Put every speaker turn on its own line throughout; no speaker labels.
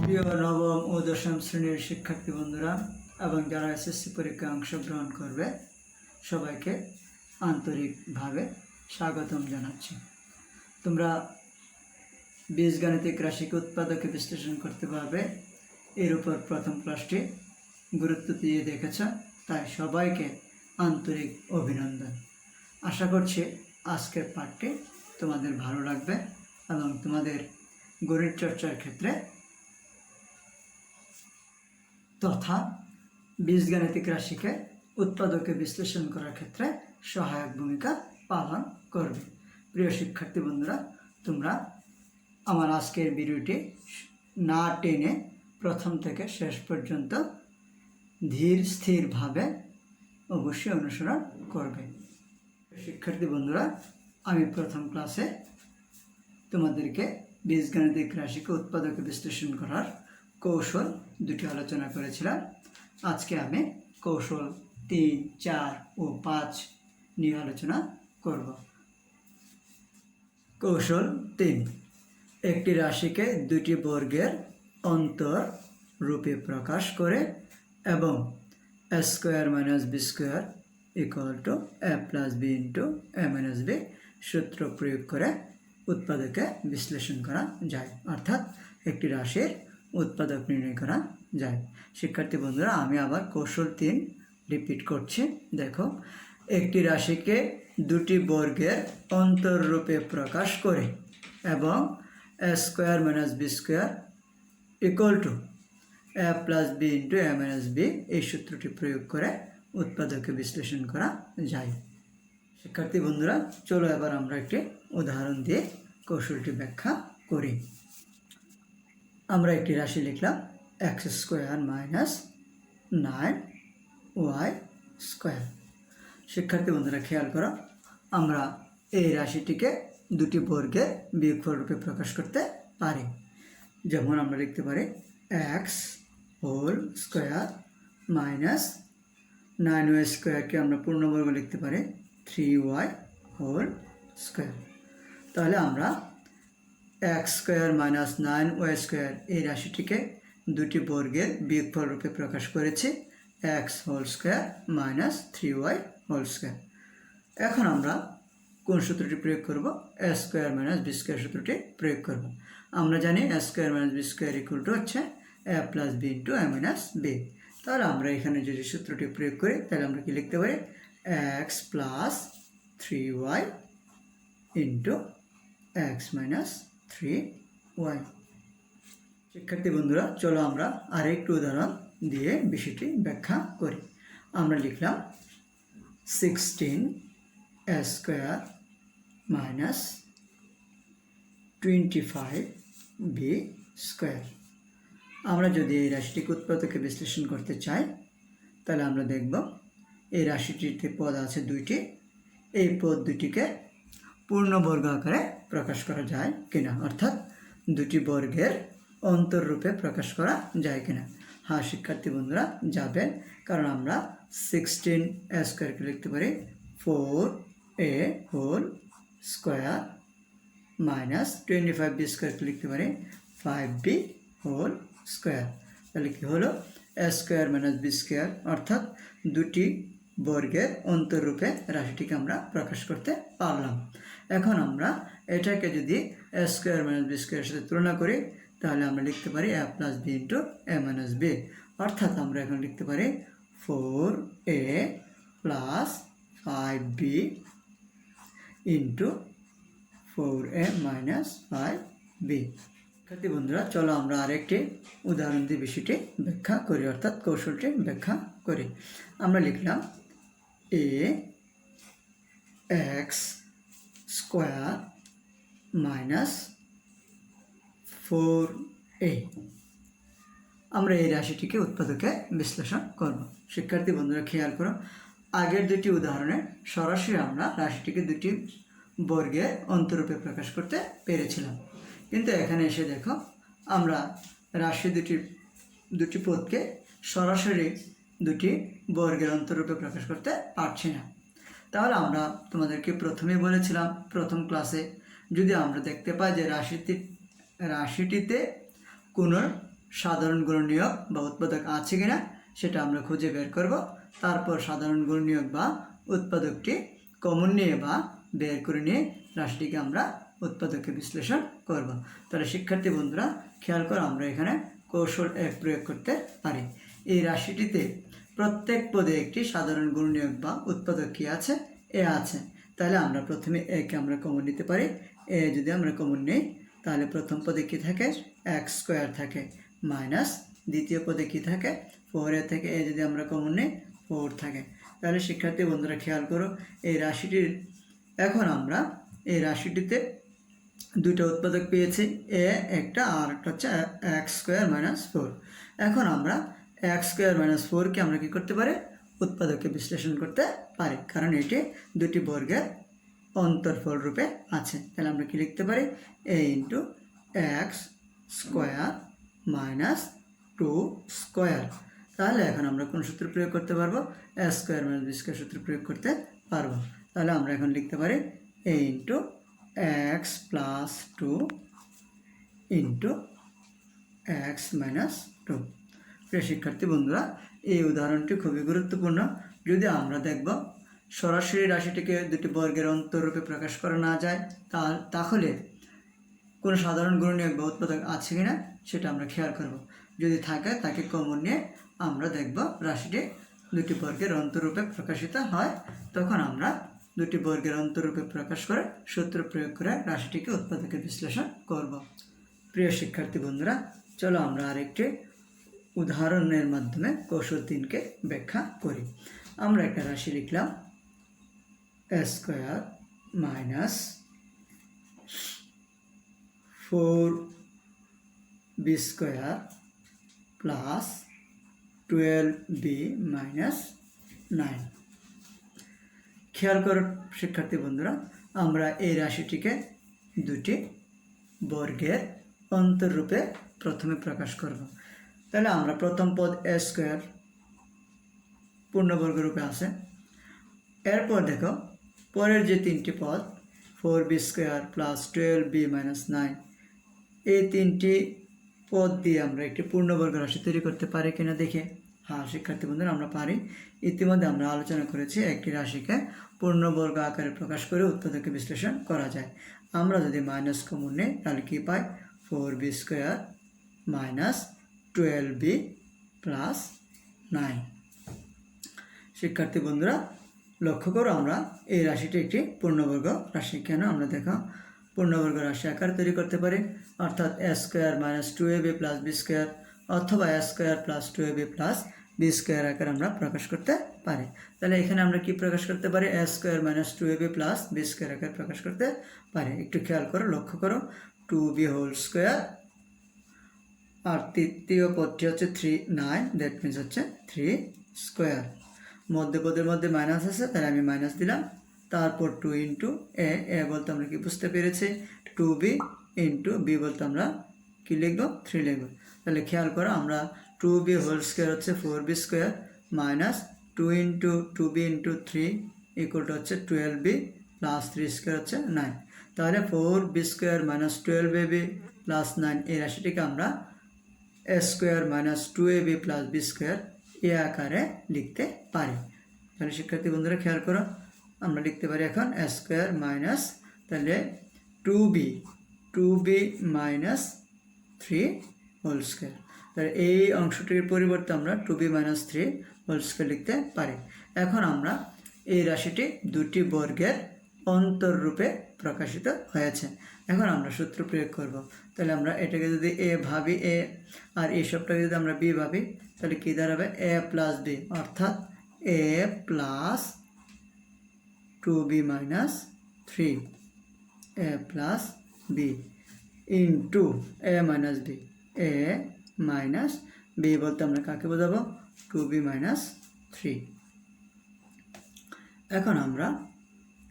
প্রিয় নবম ও দশম শ্রেণীর শিক্ষার্থী বন্ধুরা এবং যারা এসএসসি পরীক্ষায় অংশগ্রহণ করবে সবাইকে আন্তরিকভাবে স্বাগতম জানাচ্ছি। তোমরা বীজগাণিতিক রাশিকে উৎপাদকে বিশ্লেষণ করতে পারবে এর উপর প্রথম ক্লাসটি গুরুত্ব দিয়ে দেখেছ, তাই সবাইকে আন্তরিক অভিনন্দন। আশা করছি আজকের পাঠটি তোমাদের ভালো লাগবে এবং তোমাদের গণিত চর্চার ক্ষেত্রে তথা বীজগাণিতিক রাশিকে উৎপাদকে বিশ্লেষণ করার ক্ষেত্রে সহায়ক ভূমিকা পালন করবে। প্রিয় শিক্ষার্থী বন্ধুরা, তোমরা আমার আজকের ভিডিওটি না টেনে প্রথম থেকে শেষ পর্যন্ত ধীর স্থিরভাবে অবশ্যই অনুসরণ করবে। শিক্ষার্থী বন্ধুরা, আমি প্রথম ক্লাসে তোমাদেরকে বীজগাণিতিক রাশিকে উৎপাদকে বিশ্লেষণ করার কৌশল দুটি আলোচনা করেছিলাম। আজকে আমি কৌশল 3, 4 ও 5 নিয়ে আলোচনা করব। কৌশল 3, একটি রাশিকে দুটি বর্গের অন্তর রূপে প্রকাশ করে এবং a square minus B square equal to a plus B into a minus B সূত্র প্রয়োগ করে উৎপাদকে বিশ্লেষণ করা যায়, অর্থাৎ একটি রাশির উৎপাদক নির্ণয় করা যায়। শিক্ষার্থী বন্ধুরা, আমি আবার কৌশল 3 রিপিট করছি। দেখো, একটি রাশিকে দুটি বর্গের অন্তররূপে প্রকাশ করে এবং a square minus B square equal to a plus B into a minus B এই সূত্রটি প্রয়োগ করে উৎপাদকে বিশ্লেষণ করা যায়। শিক্ষার্থী বন্ধুরা, চলো এবার আমরা একটি উদাহরণ দিয়ে কৌশলটি ব্যাখ্যা করি। আমরা একটি রাশি লিখলাম x square minus 9y square. শিক্ষার্থী বন্ধুরা, খেয়াল করো, আমরা এই রাশিটিকে দুটি বর্গের বিয়োগফল রূপে প্রকাশ করতে পারি। যেমন আমরা লিখতে পারি x whole square minus 9y স্কোয়ারকে আমরা পূর্ণবর্গ লিখতে পারি 3y হোল স্কোয়ার। তাহলে আমরা x square minus 9y square এই রাশিটিকে দুটি বর্গের বিয়োগফল রূপে প্রকাশ করেছি x whole square minus 3y whole square. এখন আমরা কোন সূত্রটি প্রয়োগ করব? A square minus B square সূত্রটি প্রয়োগ করব। আমরা জানি A square minus B square equal to হচ্ছে A plus B into A minus B. তাহলে আমরা এখানে যদি সূত্রটি প্রয়োগ করি তাহলে আমরা কি লিখতে পারি? X plus 3y into x minus 3y। শিক্ষার্থী বন্ধুরা, চলো আমরা আরেকটু উদাহরণ দিয়ে বিষয়টি ব্যাখ্যা করি। আমরা লিখলাম 16 a square minus 25b square. আমরা যদি এই রাশিটিকে উৎপাদকে বিশ্লেষণ করতে চাই তাহলে আমরা দেখব এই রাশিটিতে পদ আছে দুইটি, এই পদ দুটিকে পূর্ণবর্গ আকারে প্রকাশ করা যায় কিনা, অর্থাৎ দুটি বর্গের অন্তররূপে প্রকাশ করা যায় কিনা। হ্যাঁ শিক্ষার্থী বন্ধুরা, যাবেন, কারণ আমরা 16a স্কোয়ারকে লিখতে পারি 4a whole square minus 25b স্কোয়ারকে লিখতে পারি 5b হোল স্কোয়ার। তাহলে কি হলো? এ স্কোয়ার মাইনাস বি স্কোয়ার, অর্থাৎ দুটি বর্গের অন্তররূপে রাশিটিকে আমরা প্রকাশ করতে পারলাম। এখন আমরা এটাকে যদি এ স্কোয়ার মাইনাস বি স্কোয়ারের সাথে তুলনা করি তাহলে আমরা লিখতে পারি A plus B into A minus B, অর্থাৎ আমরা এখন লিখতে পারি 4a plus 5b into 4a minus 5b। শিক্ষার্থী বন্ধুরা, চলো আমরা আরেকটি উদাহরণ দিয়ে বিষয়টি ব্যাখ্যা করি, অর্থাৎ কৌশলটি ব্যাখ্যা করি। আমরা লিখলাম এ এক্স স্কোয়ার মাইনাস 4a। আমরা এই রাশিটিকে উৎপাদকে বিশ্লেষণ করব। শিক্ষার্থী বন্ধুরা, খেয়াল করো, আগের দুটি উদাহরণে সরাসরি আমরা রাশিটিকে দুটি বর্গের অন্তরূপে প্রকাশ করতে পেরেছিলাম, কিন্তু এখানে এসে দেখো আমরা রাশি দুটি পদকে সরাসরি দুটি বর্গের অন্তরূপে প্রকাশ করতে পারছি না। তাহলে আমরা তোমাদেরকে প্রথমেই বলেছিলাম প্রথম ক্লাসে যদি আমরা দেখতে পাই যে রাশিটিতে কোনো সাধারণ গুণনীয়ক বা উৎপাদক আছে কিনা সেটা আমরা খুঁজে বের করব। তারপর সাধারণ গুণনীয়ক বা উৎপাদকটি কমন নিয়ে বা বের করে নিয়ে রাশিটিকে আমরা উৎপাদকে বিশ্লেষণ করব। তাহলে শিক্ষার্থী বন্ধুরা খেয়াল করে আমরা এখানে কৌশল 1 প্রয়োগ করতে পারি। এই রাশিটিতে প্রত্যেক পদে একটি সাধারণ গুণনীয়ক বা উৎপাদক কি আছে? এ আছে। তাহলে আমরা প্রথমে একে আমরা কমন নিতে পারি। এ যদি আমরা কমন নিই তাহলে প্রথম পদে কি থাকে? এক্স স্কোয়ার থাকে মাইনাস দ্বিতীয় পদে কি থাকে? 4a থেকে এ যদি আমরা কমন নিই 4 থাকে। তাহলে শিক্ষার্থী বন্ধুরা খেয়াল করো এই রাশিটির এখন আমরা এই রাশিটিতে দুটো উৎপাদক পেয়েছি, এ একটা আর একটা হচ্ছে এক্স স্কোয়ার মাইনাস 4। এখন আমরা এক্স স্কোয়ার মাইনাস 4কে আমরা কী করতে পারি? উৎপাদকে বিশ্লেষণ করতে পারি, কারণ এটি দুটি বর্গের অন্তর্ফল রূপে আছে। তাহলে আমরা কি লিখতে পারি? A into x square minus 2 square. তাহলে এখন আমরা কোন সূত্র প্রয়োগ করতে পারবো? A square minus B square সূত্র প্রয়োগ করতে পারবো। তাহলে আমরা এখন লিখতে পারি A into x plus 2 into x minus 2। প্রিয় শিক্ষার্থী বন্ধুরা এই উদাহরণটি খুবই গুরুত্বপূর্ণ। যদি আমরা দেখব সরাসরি রাশিটিকে দুটি বর্গের অন্তররূপে প্রকাশ করা না যায় তাহলে কোনো সাধারণ গুণনীয়ক বা উৎপাদক আছে কিনা সেটা আমরা খেয়াল করব। যদি থাকে তাকে কমন নিয়ে আমরা দেখব রাশিটি দুটি বর্গের অন্তররূপে প্রকাশিত হয়, তখন আমরা দুটি বর্গের অন্তররূপে প্রকাশ করে সূত্র প্রয়োগ করে রাশিটিকে উৎপাদকে বিশ্লেষণ করব। প্রিয় শিক্ষার্থী বন্ধুরা চলো আমরা আরেকটি উদাহরণের মাধ্যমে কৌশল 3কে ব্যাখ্যা করি। আমরা একটা রাশি লিখলাম A square minus 4b square plus 12b minus 9। খেয়াল করো শিক্ষার্থী বন্ধুরা আমরা এই রাশিটিকে দুটি বর্গের অন্তররূপে প্রথমে প্রকাশ করব। তাহলে আমরা প্রথম পদ এ স্কোয়ার পূর্ণবর্গ রূপে আছে। এরপর দেখো পরের যে তিনটি পদ 4b square plus 12b minus 9, এই তিনটি পদ দিয়ে আমরা একটি পূর্ণবর্গ রাশি তৈরি করতে পারি কিনা দেখে। হ্যাঁ শিক্ষার্থী বন্ধুরা আমরা পারি। ইতিমধ্যে আমরা আলোচনা করেছি একটি রাশিকে পূর্ণবর্গ আকারে প্রকাশ করে উৎপাদকে বিশ্লেষণ করা যায়। আমরা যদি মাইনাস কমন নিই তাহলে কী পাই? 4b square minus 12b plus 9। শিক্ষার্থী বন্ধুরা লক্ষ্য করো আমরা এই রাশিটি একটি পূর্ণবর্গ রাশি। কেন? আমরা দেখো পূর্ণবর্গ রাশি আকার তৈরি করতে পারি, অর্থাৎ A square minus 2ab plus B square অথবা A square plus 2ab plus B square আকার আমরা প্রকাশ করতে পারি। তাহলে এখানে আমরা কি প্রকাশ করতে পারি? A square minus 2ab plus B square আকার প্রকাশ করতে পারি। একটু খেয়াল করো, লক্ষ্য করো 2b হোল স্কোয়ার আর তৃতীয় পদটি হচ্ছে 9, দ্যাট মিনস হচ্ছে 3 স্কোয়ার। মধ্যপদের মধ্যে মাইনাস আছে তাহলে আমি মাইনাস দিলাম। তারপর 2 ইন্টু এ বলতে আমরা কি বুঝতে পেরেছি 2b ইন্টু বি বলতে আমরা কি লিখবো? 3 লিখবো। তাহলে খেয়াল করো আমরা 2b হোল স্কোয়ার হচ্ছে 4b square minus 2 into 2b into 3 equal to হচ্ছে 12b প্লাস 3 স্কোয়ার হচ্ছে 9। তাহলে 4b square minus 12ab plus 9 এই রাশিটিকে আমরা A square minus 2ab plus B square এ আকারে লিখতে পারি। তাহলে শিক্ষার্থী বন্ধুরা খেয়াল করো আমরা লিখতে পারি এখন এ স্কোয়ার মাইনাস তাহলে 2b মাইনাস 3 হোল স্কোয়ার। তাহলে এই অংশটির পরিবর্তে আমরা 2b মাইনাস 3 হোল স্কোয়ার লিখতে পারি। এখন আমরা এই রাশিটি দুটি বর্গের অন্তররূপে প্রকাশিত হয়েছে। এখন আমরা সূত্র প্রয়োগ করব। তাহলে আমরা এটাকে যদি এ ভাবি এ আর এই সবটাকে যদি আমরা বি ভাবি তাহলে কী দাঁড়াবে? এ প্লাস বি, অর্থাৎ এ plus 2b minus 3 A plus B into A minus B. A minus B বলতে আমরা কাকে বোঝাবো? 2b minus 3। এখন আমরা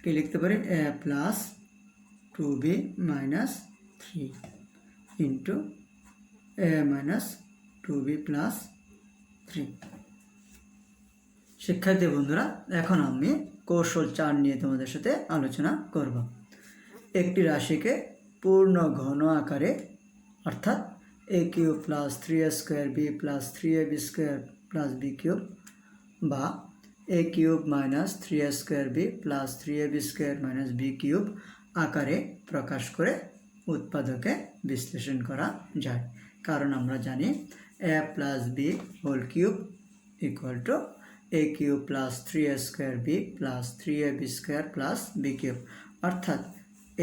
কি লিখতে পারি? A plus 2b minus 3 into A minus 2b plus 3। শিক্ষার্থী বন্ধুরা এখন আমি কৌশল 4 নিয়ে তোমাদের সাথে আলোচনা করব। একটি রাশিকে পূর্ণ ঘন আকারে অর্থাৎ A cube plus 3a² B plus 3ab² plus B cube বা A cube minus 3a² B plus 3ab² minus B cube আকারে প্রকাশ করে উৎপাদকে বিশ্লেষণ করা যায়। কারণ আমরা জানি A plus B whole cube equal to A cube plus 3a² B plus 3ab² plus B cube, অর্থাৎ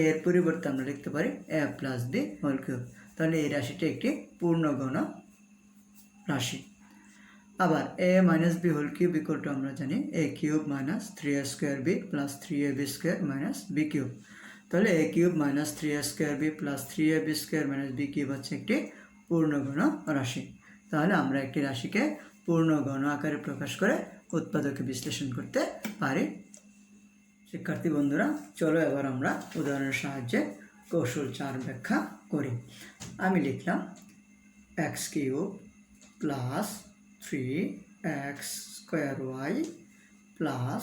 এর পরিবর্তে আমরা লিখতে পারি A plus B whole cube. তাহলে এই রাশিটি একটি পূর্ণঘন রাশি। আবার A minus B whole cube equal to আমরা জানি A cube minus 3a² B plus 3ab² minus B cube. তাহলে A cube minus 3a² B plus 3ab² minus B cube হচ্ছে একটি পূর্ণঘন রাশি। তাহলে আমরা একটি রাশিকে পূর্ণঘন আকারে প্রকাশ করে উৎপাদকে বিশ্লেষণ করতে পারি। শিক্ষার্থী বন্ধুরা, চলো এবার আমরা উদাহরণের সাহায্যে কৌশল 4 ব্যাখ্যা করি। আমি লিখলাম x cube plus 3x² plus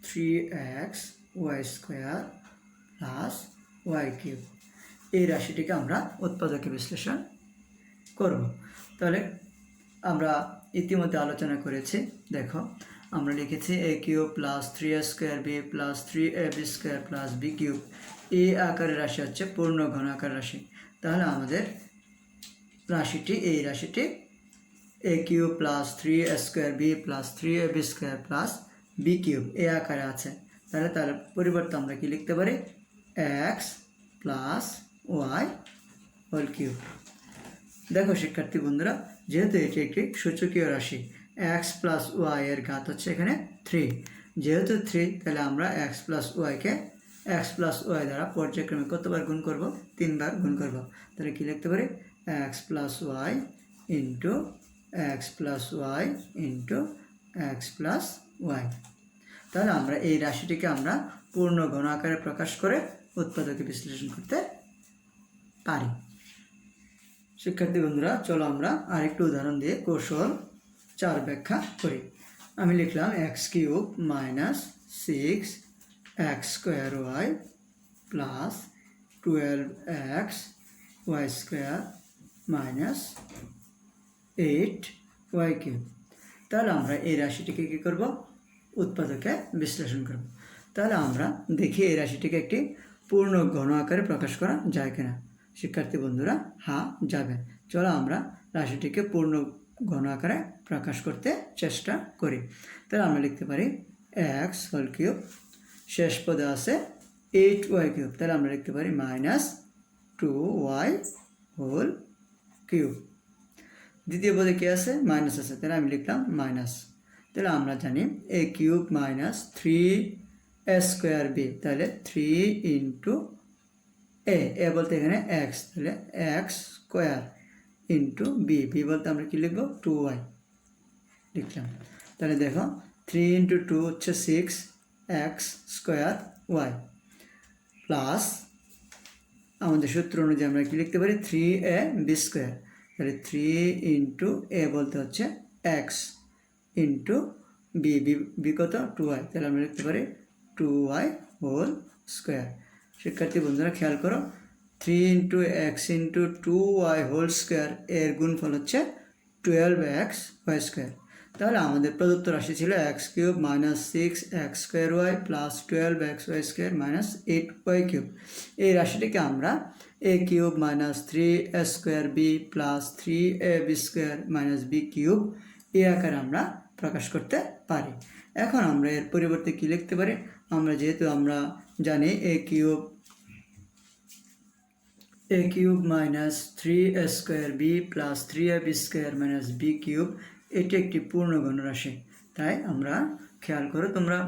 3xy² plus y cube. এই রাশিটিকে আমরা উৎপাদকে বিশ্লেষণ করব। তাহলে আমরা ইতিমধ্যে আলোচনা করেছি। দেখো, আমরা লিখেছি A cube plus 3a² B plus 3ab² plus B cube. এই আকারের রাশি হচ্ছে পূর্ণ ঘন আকার রাশি। তাহলে আমাদের এই রাশিটি A cube plus 3a² B plus 3ab² plus B cube এই আকারে আছে। তার পরিবর্তে আমরা কি লিখতে পারি x plus y whole cube. দেখো শিক্ষার্থী বন্ধুরা, যেহেতু এটি একটি সূচকীয় রাশি, এক্স প্লাস ওয়াই এর ঘাত হচ্ছে এখানে 3। যেহেতু 3, তাহলে আমরা এক্স প্লাস ওয়াইকে এক্স প্লাস ওয়াই দ্বারা পর্যায়ক্রমে কতবার গুণ করব? 3 বার গুণ করব। তাহলে কি লিখতে পারি x plus Y into x plus Y into x plus Y. তাহলে আমরা এই রাশিটিকে আমরা পূর্ণ ঘন আকারে প্রকাশ করে উৎপাদকে বিশ্লেষণ করতে পারি। শিক্ষার্থী বন্ধুরা, চলো আমরা আরেকটু উদাহরণ দিয়ে কৌশল 4 ব্যাখ্যা করি। আমি লিখলাম x cube minus 6x² plus 12xy² minus 8y cube. তাহলে আমরা এই রাশিটিকে কী করব? উৎপাদকে বিশ্লেষণ করব। তাহলে আমরা দেখি এই রাশিটিকে একটি পূর্ণ ঘন আকারে প্রকাশ করা যায় কিনা। শিক্ষার্থী বন্ধুরা, হ্যাঁ যাবে। চলো আমরা রাশিটিকে পূর্ণ ঘন আকারে প্রকাশ করতে চেষ্টা করি। তাহলে আমরা লিখতে পারি এক্স হোল কিউব, শেষ পদে আছে 8y কিউব। তাহলে আমরা লিখতে পারি মাইনাস 2y হোল কিউব। দ্বিতীয় পদে কী আছে? মাইনাস আছে, তাহলে আমি লিখলাম মাইনাস। তাহলে আমরা জানি A cube minus 3a² B, তাহলে 3 ইন্টু এ বলতে এখানে এক্স, তাহলে x² ইন্টু বি, বি বলতে আমরা কী লিখব? 2y লিখলাম। তাহলে দেখো 3 ইন্টু 2 হচ্ছে 6x² প্লাস আমাদের সূত্র অনুযায়ী আমরা কি লিখতে পারি 3ab²। তাহলে 3 ইন্টু এ বলতে হচ্ছে এক্স ইন্টু বি, বি কত? 2y। তাহলে আমরা লিখতে পারি 2y হোল স্কোয়ার। শিক্ষার্থী বন্ধুরা খেয়াল করো, 3 into x into 2y whole square এর গুণফল হচ্ছে 12xy²। তাহলে আমাদের প্রদত্ত রাশি ছিল x cube minus 6x² plus 12xy² minus 8y cube. এই রাশিটিকে আমরা A cube minus 3a² B plus 3ab² minus B cube এই আকারে আমরা প্রকাশ করতে পারি। এখন আমরা এর পরিবর্তে কি লিখতে পারি? যেহেতু আমরা জানি A cube minus 3a² B plus 3ab² minus B cube এটি একটি পূর্ণঘন রাশি। তাই আমরা খেয়াল করো তোমরা,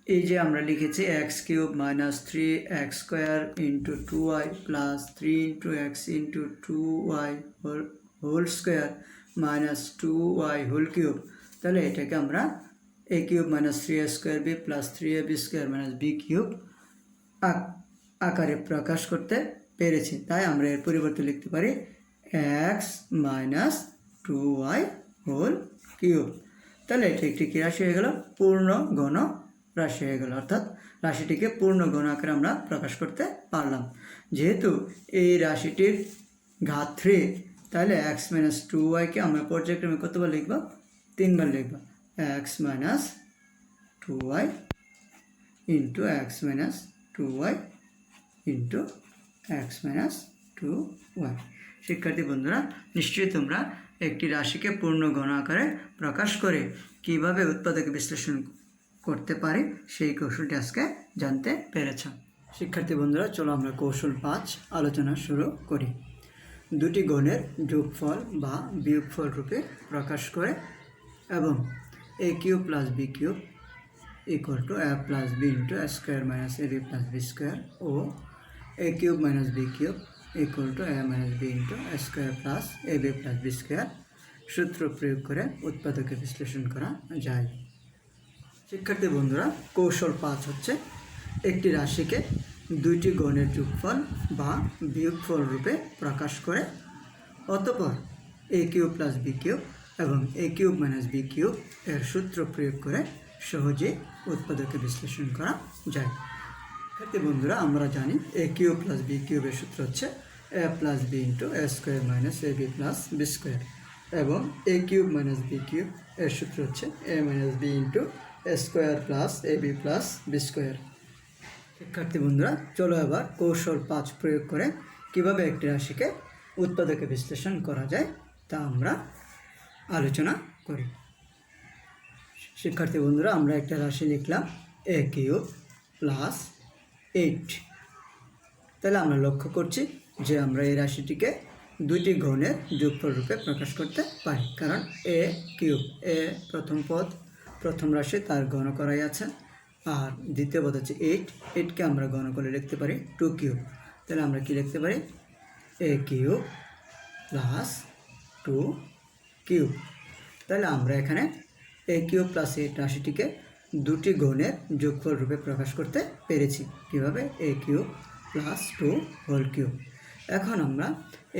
এই যে আমরা লিখেছি x cube minus 3x² into 2y plus 3 into x into 2y whole square minus 2y whole cube. তাহলে এটাকে আমরা A cube minus 3a² B plus 3ab² minus B cube আকারে প্রকাশ করতে পেরেছি। তাই আমরা এর পরিবর্তে লিখতে পারি x minus 2y whole cube. তাহলে এটি একটি কী রাশি হয়ে গেল? পূর্ণ ঘন রাশি হয়ে গেল, অর্থাৎ রাশিটিকে পূর্ণ গণ আকারে আমরা প্রকাশ করতে পারলাম। যেহেতু এই রাশিটির ঘাত 3, তাহলে এক্স মাইনাস 2y-কে আমরা পর্যায়ক্রমে কতবার লিখব? 3বার লিখব। X minus 2y into x minus 2y into x minus 2y। শিক্ষার্থী বন্ধুরা, নিশ্চয়ই তোমরা একটি রাশিকে পূর্ণ গণ আকারে প্রকাশ করে কিভাবে উৎপাদক বিশ্লেষণ করতে পারি সেই কৌশলটি আজকে জানতে পেরেছ। শিক্ষার্থী বন্ধুরা, চলো আমরা কৌশল 5 আলোচনা শুরু করি। দুটি গণের যোগফল বা বিয়োগফল রূপে প্রকাশ করে এবং a cube plus b cube equal to a plus b into a square minus ab plus b square ও a cube minus b cube equal to a minus b into a square plus ab plus b square সূত্র প্রয়োগ করে উৎপাদকে বিশ্লেষণ করা যায়। শিক্ষার্থী বন্ধুরা, কৌশল 5 হচ্ছে একটি রাশিকে দুইটি গণের যোগফল বা বিয়োগফল রূপে প্রকাশ করে অতঃপর a cube plus b cube এবং a cube minus b cube এর সূত্র প্রয়োগ করে সহজে উৎপাদকে বিশ্লেষণ করা যায়। শিক্ষার্থী বন্ধুরা, আমরা জানি a কিউব প্লাস b কিউবের সূত্র হচ্ছে a plus b into a square minus ab plus b square এবং a cube minus b cube এর সূত্র হচ্ছে a minus b into a square plus ab plus b square. শিক্ষার্থী বন্ধুরা, চলো এবার কৌশল 5 প্রয়োগ করে কিভাবে একটি রাশিকে উৎপাদকে বিশ্লেষণ করা যায় তা আমরা আলোচনা করি। শিক্ষার্থী বন্ধুরা, আমরা একটা রাশি লিখলাম a কিউব প্লাস 8। তাহলে আমরা লক্ষ্য করছি যে আমরা এই রাশিটিকে দুইটি ঘনের যোগফল রূপে প্রকাশ করতে পারি, কারণ a কিউব প্রথম পদ প্রথম রাশি তার গণ করাই আছে, আর দ্বিতীয় পদ হচ্ছে 8কে আমরা গণ করে লিখতে পারি 2 কিউব। তাহলে আমরা কি লিখতে পারি? a cube plus 2 cube. তাহলে আমরা এখানে a কিউব প্লাস 8 রাশিটিকে দুটি গণের যোগফল রূপে প্রকাশ করতে পেরেছি। কীভাবে? a cube plus 2 whole cube. এখন আমরা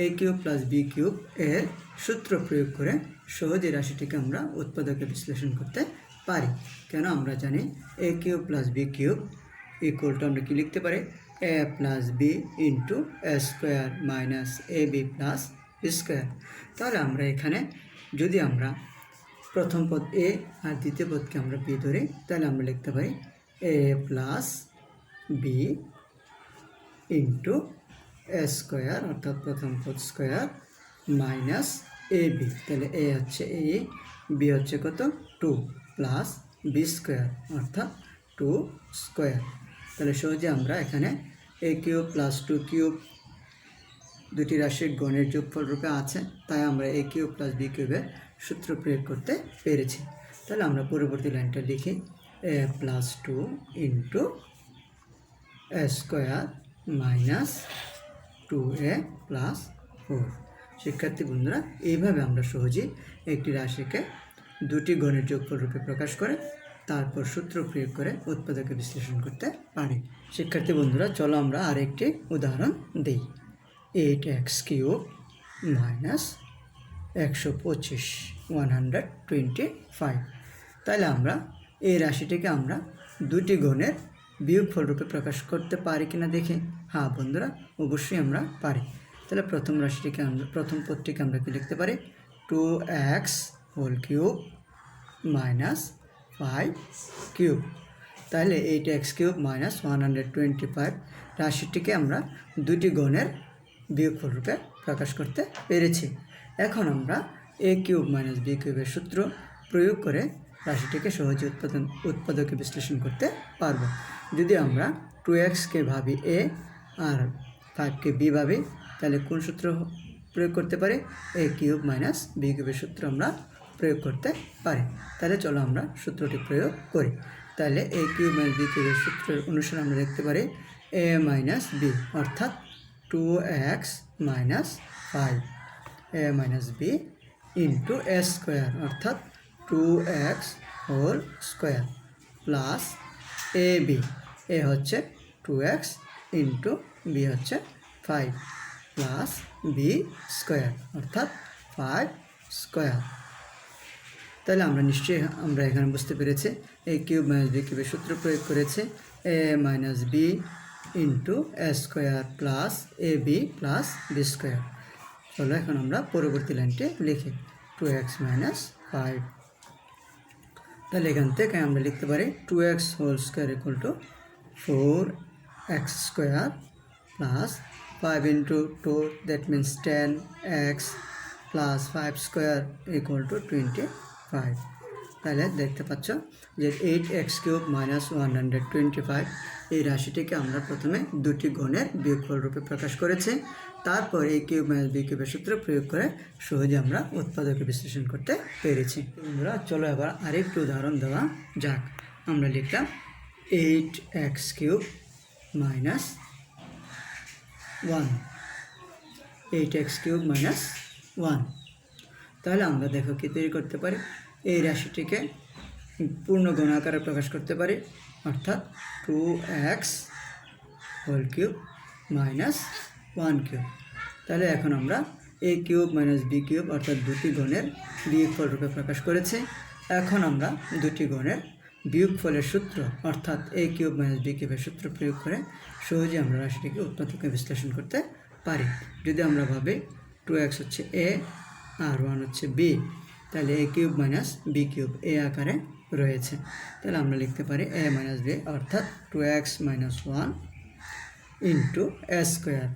a cube plus b cube এর সূত্র প্রয়োগ করে সহজে রাশিটিকে আমরা উৎপাদকে বিশ্লেষণ করতে পারি। কেন? আমরা জানি a cube plus b cube equal to আমরা কি লিখতে পারি? a plus b into a square minus ab plus b square. তাহলে আমরা এখানে যদি আমরা প্রথম পদ a আর দ্বিতীয় পদকে আমরা b ধরি, তাহলে আমরা লিখতে পারি a plus b into a square অর্থাৎ প্রথম পদ স্কোয়ার মাইনাস ab। তাহলে a হচ্ছে a, b হচ্ছে কত? 2 প্লাস b স্কোয়ার অর্থাৎ 2 স্কোয়ার। তাহলে সহজে আমরা এখানে a কিউব প্লাস 2 কিউব দুটি রাশির গণের যোগফল রূপে আছে, তাই আমরা a কিউব প্লাস b কিউবের সূত্র প্রয়োগ করতে পেরেছি। তাহলে আমরা পরবর্তী লাইনটা লিখি a plus 2 into a square minus 2a plus 4। শিক্ষার্থী বন্ধুরা, এইভাবে আমরা সহজেই একটি রাশিকে দুটি গণের যোগফল রূপে প্রকাশ করে তারপর সূত্র প্রয়োগ করে উৎপাদকে বিশ্লেষণ করতে পারি। শিক্ষার্থী বন্ধুরা, চলো আমরা আরেকটি উদাহরণ দিই। 8x cube minus 125 125। তাহলে আমরা এই রাশিটিকে আমরা দুটি গণের বিয়োগফল রূপে প্রকাশ করতে পারি কিনা দেখি। হ্যাঁ বন্ধুরা, অবশ্যই আমরা পারি। তাহলে প্রথম রাশিটিকে আমরা প্রথম পদটিকে আমরা কি লিখতে পারি? 2x whole cube minus 5 cube. তাহলে 8x কিউব মাইনাস 125 রাশিটিকে আমরা দুটি গণের বিয়োগফল রূপে প্রকাশ করতে পেরেছি। এখন আমরা a কিউব মাইনাস b কিউবের সূত্র প্রয়োগ করে রাশিটিকে সহজে উৎপাদকে বিশ্লেষণ করতে পারব। যদি আমরা 2xকে ভাবি a আর 5কে b ভাবি, তাহলে কোন সূত্র প্রয়োগ করতে পারি? a কিউব মাইনাস b কিউবের সূত্র আমরা প্রয়োগ করতে পারি। তাহলে চলো আমরা সূত্রটি প্রয়োগ করি। তাহলে a কিউব মাইনাস b কিউবের সূত্রের অনুসারে আমরা লিখতে পারি a মাইনাস b অর্থাৎ 2x minus 5 a minus b into a square অর্থাৎ 2x whole square plus ab। a হচ্ছে 2x ইন্টু b হচ্ছে 5 প্লাস b স্কোয়ার অর্থাৎ 5 স্কোয়ার। তাহলে আমরা নিশ্চয়ই আমরা এখানে বুঝতে পেরেছি a কিউব মাইনাস b কিউবের সূত্র প্রয়োগ করেছে a minus b into a square plus A B plus B square. চলো এখন আমরা পরবর্তী লাইনটি লিখি 2x মাইনাস 5। তাহলে এখান থেকে আমরা লিখতে পারি 2x whole square equal to 4x square plus 5 into 2 that means 10x plus 5 square equal to 25। তাহলে দেখতে পাচ্ছ যে 8x কিউব মাইনাস 125 এই রাশিটিকে আমরা প্রথমে দুটি গণের বিয়োগফল রূপে প্রকাশ করেছি। তারপর a কিউব মাইনাস b কিউবের সূত্র প্রয়োগ করে সহজে আমরা উৎপাদকে বিশ্লেষণ করতে পেরেছি। বন্ধুরা চলো এবার আরেকটি উদাহরণ দেওয়া যাক। আমরা লিখলাম 8x cube minus 1, 8x cube minus 1। তাহলে আমরা দেখো কি তৈরি করতে পারি, এই রাশিটিকে পূর্ণ গণ আকারে প্রকাশ করতে পারি, অর্থাৎ 2x whole cube minus 1 cube. তাহলে এখন আমরা a cube minus b cube অর্থাৎ দুটি গণের বিয়োগফল রূপে প্রকাশ করেছি। এখন আমরা দুটি গণের বিয়োগফলের সূত্র অর্থাৎ a কিউব মাইনাস b কিউবের সূত্র প্রয়োগ করে সহজে আমরা রাশিটিকে উৎপাদকে বিশ্লেষণ করতে পারি। যদি আমরা ভাবি 2x হচ্ছে a আর 1 হচ্ছে b, তাহলে a cube minus b cube a আকারে রয়েছে। তাহলে আমরা লিখতে পারি a মাইনাস b অর্থাৎ 2x minus 1 into a square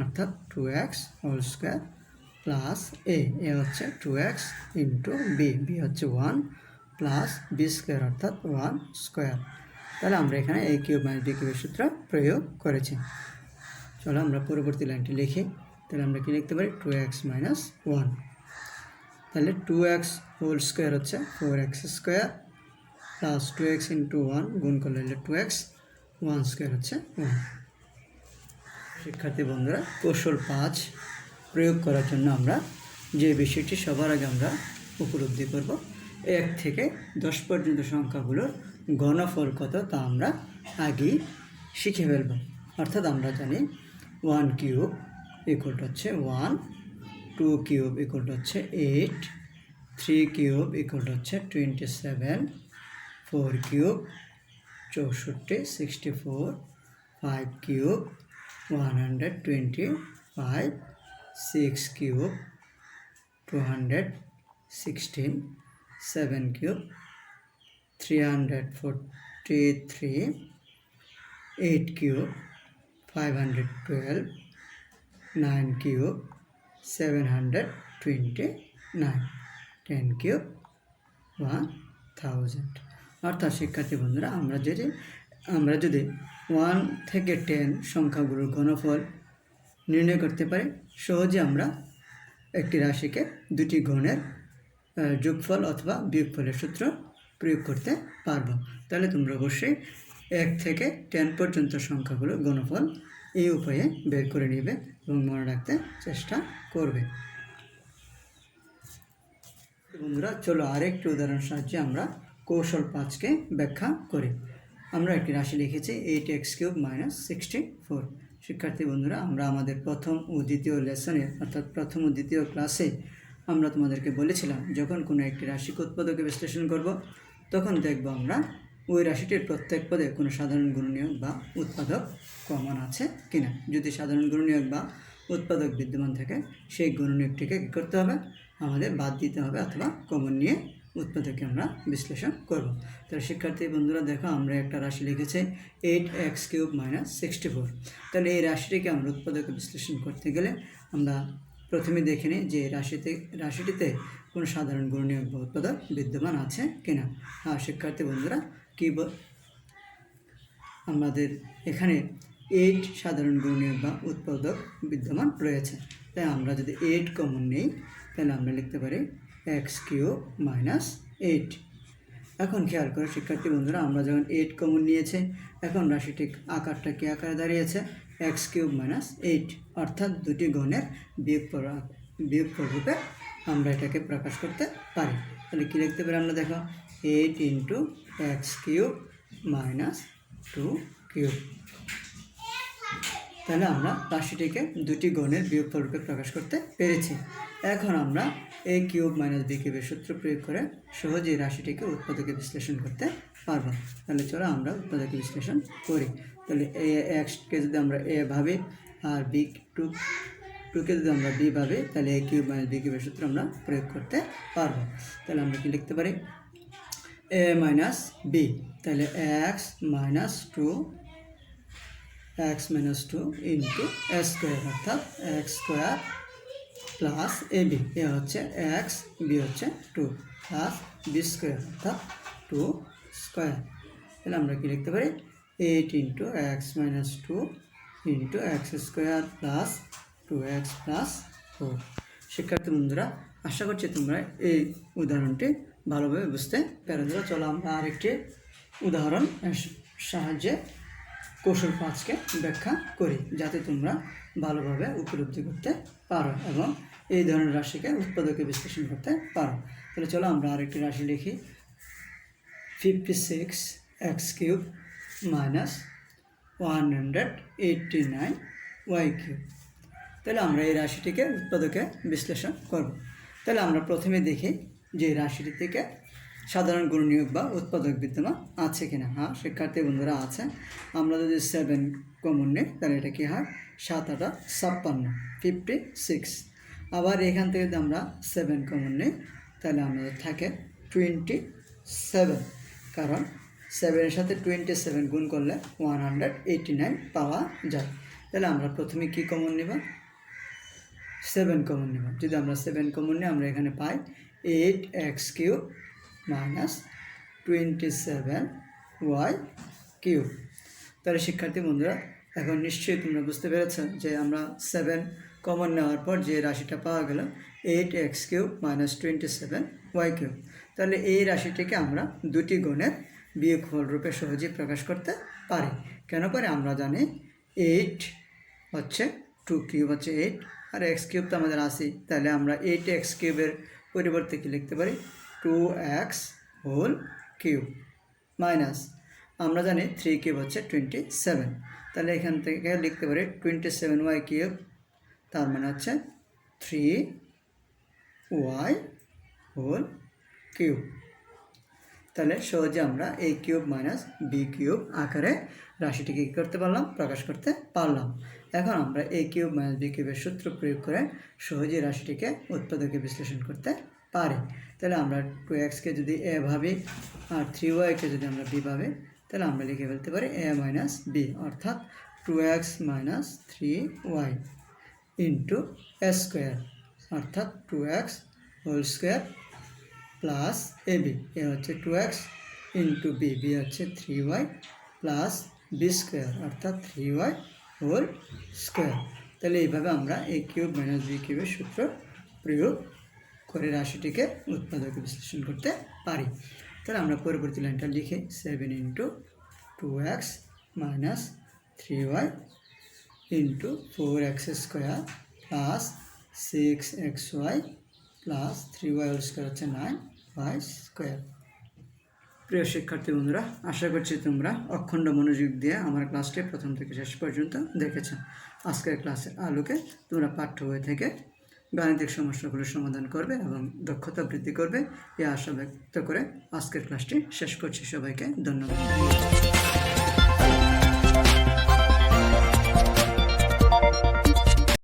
অর্থাৎ 2x whole square plus a হচ্ছে 2x ইন্টু b হচ্ছে 1 প্লাস b স্কোয়ার অর্থাৎ 1 স্কোয়ার। তাহলে আমরা এখানে a কিউব মাইনাস b কিউবের সূত্র প্রয়োগ করেছি। চলো আমরা পরবর্তী লাইনটি লিখি। তাহলে আমরা কি লিখতে পারি 2x মাইনাস 1। তাহলে 2x হোল স্কোয়ার হচ্ছে 4x square plus 2x into 1 গুণ করলে 2x 1 স্কোয়ার হচ্ছে 1। শিক্ষার্থী বন্ধুরা কৌশল 5 প্রয়োগ করার জন্য আমরা যে বিষয়টি সবার আগে আমরা উপলব্ধি করব, 1 থেকে 10 পর্যন্ত সংখ্যাগুলোর ঘনফল কত তা আমরা আগেই শিখে ফেলব। অর্থাৎ আমরা জানি 1 কিউব ইকুয়াল হচ্ছে 1, 2 কিউব ইকুয়াল হচ্ছে 8, 3 কিউব ইকুয়াল হচ্ছে 27, 4 cube 64, 64, 5 cube 125, 6 cube 216, 7 cube 343, 8 cube 512, 9 cube 729, 10 cube 1000। অর্থাৎ শিক্ষার্থী বন্ধুরা আমরা যদি 1 থেকে 10 সংখ্যাগুলোর ঘনফল নির্ণয় করতে পারি, সহজে আমরা একটি রাশিকে দুটি গণের যোগফল অথবা বিয়োগফলের সূত্র প্রয়োগ করতে পারব। তাহলে তোমরা অবশ্যই 1 থেকে 10 পর্যন্ত সংখ্যাগুলোর ঘনফল এই উপায়ে বের করে নেবে এবং মনে রাখতে চেষ্টা করবে। বন্ধুরা চলো আরেকটি উদাহরণ সাহায্যে আমরা কৌশল 5কে ব্যাখ্যা করি। আমরা একটি রাশি লিখেছি 8x কিউব মাইনাস 64। শিক্ষার্থী বন্ধুরা আমরা আমাদের প্রথম ও দ্বিতীয় লেসনে অর্থাৎ প্রথম ও দ্বিতীয় ক্লাসে আমরা তোমাদেরকে বলেছিলাম যখন কোনো একটি রাশিকে উৎপাদকে বিশ্লেষণ করব তখন দেখব আমরা ওই রাশিটির প্রত্যেক পদে কোনো সাধারণ গুণনীয়ক বা উৎপাদক কমন আছে কিনা। যদি সাধারণ গুণনীয়ক বা উৎপাদক বিদ্যমান থাকে সেই গুণনীয়কটিকে কী করতে হবে, আমাদের বাদ দিতে হবে অথবা কমন নিয়ে উৎপাদকে আমরা বিশ্লেষণ করব। তাহলে শিক্ষার্থী বন্ধুরা দেখো আমরা একটা রাশি লিখেছি 8x কিউব মাইনাস 64। তাহলে এই রাশিটিকে আমরা উৎপাদকে বিশ্লেষণ করতে গেলে আমরা প্রথমে দেখে নিই যে রাশিটিতে কোনো সাধারণ গুণনীয়ক বা উৎপাদক বিদ্যমান আছে কিনা। আর শিক্ষার্থী বন্ধুরা আমাদের এখানে 8 সাধারণ গুণনীয়ক বা উৎপাদক বিদ্যমান রয়েছে। তাই আমরা যদি 8 কমন নেই তাহলে আমরা লিখতে পারি x কিউব মাইনাস 8। এখন খেয়াল করে শিক্ষার্থী বন্ধুরা আমরা যখন 8 কমন নিয়েছে এখন রাশিটির আকারটা কী আকারে দাঁড়িয়েছে, x কিউব মাইনাস 8, অর্থাৎ দুটি গণের বিয়োগফল রূপে আমরা এটাকে প্রকাশ করতে পারি। তাহলে কী লিখতে পারি আমরা দেখো 8 into x cube minus 2 cube. তাহলে আমরা রাশিটিকে দুটি গণের বিয়োগফল রূপে প্রকাশ করতে পেরেছি। এখন আমরা a কিউব মাইনাস b কিউবের সূত্র প্রয়োগ করে সহজেই রাশিটিকে উৎপাদকে বিশ্লেষণ করতে পারবো। তাহলে চলো আমরা উৎপাদকে বিশ্লেষণ করি। তাহলে a এক্সকে যদি আমরা a ভাবি আর b টুকে যদি আমরা b ভাবি, তাহলে a কিউব মাইনাস b কিউবের সূত্র আমরা প্রয়োগ করতে পারবো। তাহলে আমরা কি লিখতে পারি? a মাইনাস b, তাহলে x minus 2 into a square, অর্থাৎ x square plus ab, A হচ্ছে x, b হচ্ছে 2 প্লাস b স্কোয়ার অর্থাৎ 2 স্কোয়ার। তাহলে আমরা কি লিখতে পারি? 8 into x minus 2 into x square plus 2x plus 4। শিক্ষার্থী বন্ধুরা, আশা করছি তোমরা এই উদাহরণটি ভালোভাবে বুঝতে পেরেছো। চলো আমরা আরেকটি উদাহরণ সাহায্যে কৌশল 5কে ব্যাখ্যা করি, যাতে তোমরা ভালোভাবে উপলব্ধি করতে পারো এবং এই ধরনের রাশিকে উৎপাদকে বিশ্লেষণ করতে পারো। তাহলে চলো আমরা আরেকটি রাশি লিখি, 56x cube minus 189y cube. তাহলে আমরা এই রাশিটিকে উৎপাদকে বিশ্লেষণ করব। তাহলে আমরা প্রথমে দেখি যে রাশিটি থেকে সাধারণ গুণনীয়ক বা উৎপাদক বিদ্যমান আছে কিনা। হ্যাঁ শিক্ষার্থী বন্ধুরা আছে। আমরা যদি 7 কমন নিই তাহলে এটা কি হয়? 7 8 56, 56। আবার এখান থেকে যদি আমরা 7 কমন নিই তাহলে আমাদের থাকে 27, কারণ 7-এর সাথে 27 গুণ করলে 189 পাওয়া যায়। তাহলে আমরা প্রথমে কি কমন নেব? 7 কমন নেব। যদি আমরা 7 কমন নিই আমরা এখানে পাই 8x cube minus 27y cube. তাহলে শিক্ষার্থী বন্ধুরা, এখন নিশ্চয়ই তোমরা বুঝতে পেরেছ যে আমরা 7 কমন নেওয়ার পর যে রাশিটা পাওয়া গেল 8x cube minus 27y cube. তাহলে এই রাশিটিকে আমরা দুটি গুণের বিয়োগফল রূপে সহজেই প্রকাশ করতে পারি। কেন পারি? আমরা জানি 8 হচ্ছে 2 কিউব হচ্ছে 8 আর x কিউব তো আমাদের আসেই। তাহলে আমরা 8x কিউবের পরিবর্তে কি লিখতে পারি? 2x হোল কিউব মাইনাস আমরা জানি 3 কিউব হচ্ছে 27। তাহলে এখান থেকে লিখতে পারি 27y কিউব, তার মানে হচ্ছে 3y হোল কিউব। তাহলে সহজে আমরা a cube minus b cube আকারে রাশিটিকে কী করতে পারলাম? প্রকাশ করতে পারলাম। এখন আমরা a কিউব মাইনাস b কিউবের সূত্র প্রয়োগ করে সহজেই রাশিটিকে উৎপাদকে বিশ্লেষণ করতে পারি। তাহলে আমরা 2xকে যদি a ভাবি আর 3yকে যদি আমরা b ভাবি, তাহলে আমরা লিখে ফেলতে পারি a মাইনাস b, অর্থাৎ 2x minus 3y into a square, অর্থাৎ 2x whole square plus ab, A হচ্ছে 2x ইন্টু b, b হচ্ছে 3y প্লাস b স্কোয়ার, অর্থাৎ 3y হোল স্কোয়ার। তাহলে এইভাবে আমরা a কিউব মাইনাস b কিউবের সূত্র প্রয়োগ করে রাশিটিকে উৎপাদকে বিশ্লেষণ করতে পারি। তাহলে আমরা পরবর্তী লাইনটা লিখে 7 into 2x minus 3y into 4x square plus 6xy plus 3y whole square হচ্ছে 9y স্কোয়ার। প্রিয় শিক্ষার্থী বন্ধুরা, আশা করছি তোমরা অখণ্ড মনোযোগ দিয়ে আমার ক্লাসটি প্রথম থেকে শেষ পর্যন্ত দেখেছ। আজকের ক্লাসের আলোকে তোমরা পাঠ্য বই থেকে গাণিতিক সমস্যাগুলোর সমাধান করবে এবং দক্ষতা বৃদ্ধি করবে, এই আশা ব্যক্ত করে আজকের ক্লাসটি শেষ করছি। সবাইকে ধন্যবাদ।